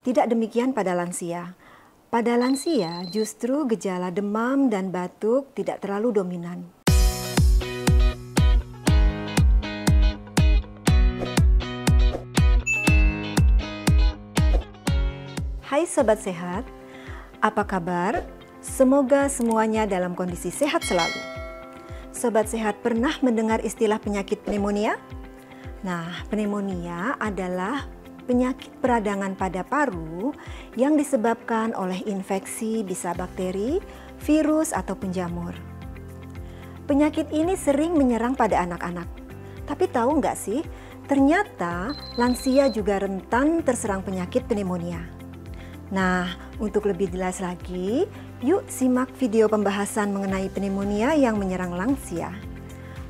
Tidak demikian pada lansia. Pada lansia, justru gejala demam dan batuk tidak terlalu dominan. Hai Sobat Sehat, apa kabar? Semoga semuanya dalam kondisi sehat selalu. Sobat Sehat pernah mendengar istilah penyakit pneumonia? Nah, pneumonia adalah penyakit peradangan pada paru yang disebabkan oleh infeksi bisa bakteri, virus, ataupun jamur. Penyakit ini sering menyerang pada anak-anak. Tapi tahu nggak sih, ternyata lansia juga rentan terserang penyakit pneumonia. Nah, untuk lebih jelas lagi, yuk simak video pembahasan mengenai pneumonia yang menyerang lansia.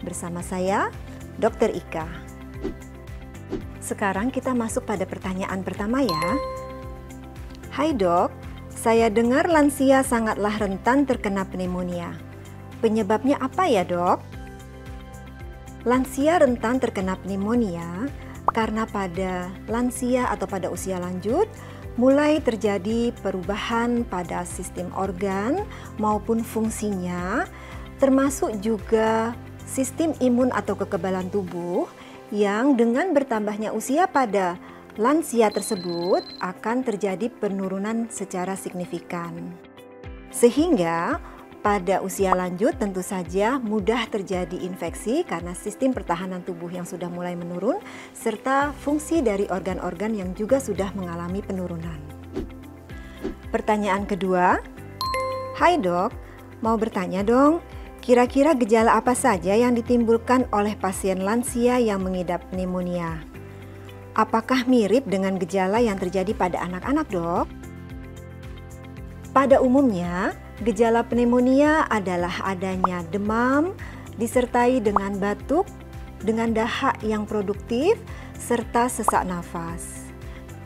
Bersama saya, Dr. Ika. Sekarang kita masuk pada pertanyaan pertama ya. Hai dok, saya dengar lansia sangatlah rentan terkena pneumonia. Penyebabnya apa ya dok? Lansia rentan terkena pneumonia karena pada lansia atau pada usia lanjut mulai terjadi perubahan pada sistem organ maupun fungsinya, termasuk juga sistem imun atau kekebalan tubuh yang dengan bertambahnya usia pada lansia tersebut akan terjadi penurunan secara signifikan. Sehingga pada usia lanjut tentu saja mudah terjadi infeksi karena sistem pertahanan tubuh yang sudah mulai menurun serta fungsi dari organ-organ yang juga sudah mengalami penurunan. Pertanyaan kedua, hai dok, mau bertanya dong. Kira-kira gejala apa saja yang ditimbulkan oleh pasien lansia yang mengidap pneumonia? Apakah mirip dengan gejala yang terjadi pada anak-anak, dok? Pada umumnya, gejala pneumonia adalah adanya demam disertai dengan batuk, dengan dahak yang produktif, serta sesak nafas.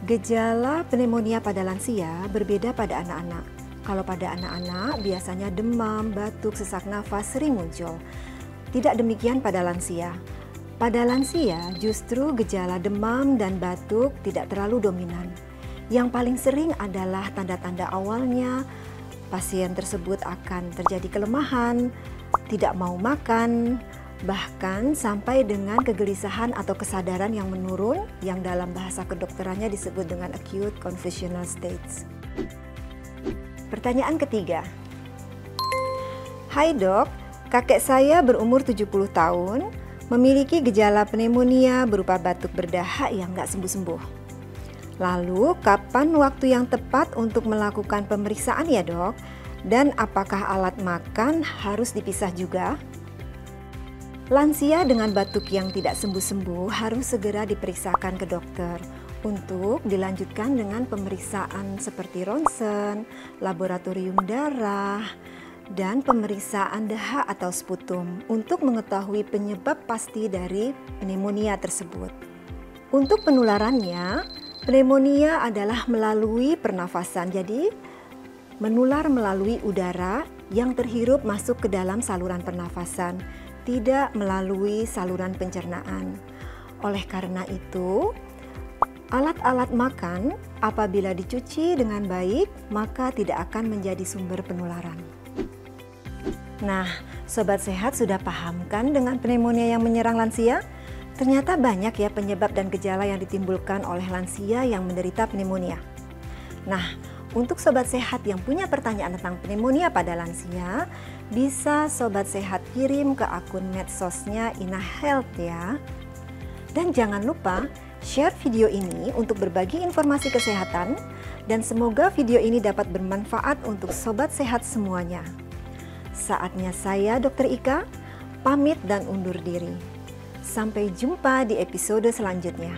Gejala pneumonia pada lansia berbeda pada anak-anak. Kalau pada anak-anak biasanya demam, batuk, sesak nafas sering muncul. Tidak demikian pada lansia. Pada lansia justru gejala demam dan batuk tidak terlalu dominan. Yang paling sering adalah tanda-tanda awalnya pasien tersebut akan terjadi kelemahan, tidak mau makan, bahkan sampai dengan kegelisahan atau kesadaran yang menurun yang dalam bahasa kedokterannya disebut dengan acute confusional states. Pertanyaan ketiga. Hai dok, kakek saya berumur 70 tahun, memiliki gejala pneumonia berupa batuk berdahak yang nggak sembuh-sembuh. Lalu, kapan waktu yang tepat untuk melakukan pemeriksaan ya dok? Dan apakah alat makan harus dipisah juga? Lansia dengan batuk yang tidak sembuh-sembuh harus segera diperiksakan ke dokter untuk dilanjutkan dengan pemeriksaan seperti ronsen, laboratorium darah, dan pemeriksaan dahak atau sputum untuk mengetahui penyebab pasti dari pneumonia tersebut. Untuk penularannya, pneumonia adalah melalui pernafasan, jadi menular melalui udara yang terhirup masuk ke dalam saluran pernafasan, tidak melalui saluran pencernaan. Oleh karena itu, alat-alat makan apabila dicuci dengan baik, maka tidak akan menjadi sumber penularan. Nah, Sobat Sehat sudah paham kan dengan pneumonia yang menyerang lansia? Ternyata banyak ya penyebab dan gejala yang ditimbulkan oleh lansia yang menderita pneumonia. Nah, untuk Sobat Sehat yang punya pertanyaan tentang pneumonia pada lansia, bisa Sobat Sehat kirim ke akun medsosnya Ina Health ya. Dan jangan lupa share video ini untuk berbagi informasi kesehatan dan semoga video ini dapat bermanfaat untuk Sobat Sehat semuanya. Saatnya saya Dr. Ika pamit dan undur diri. Sampai jumpa di episode selanjutnya.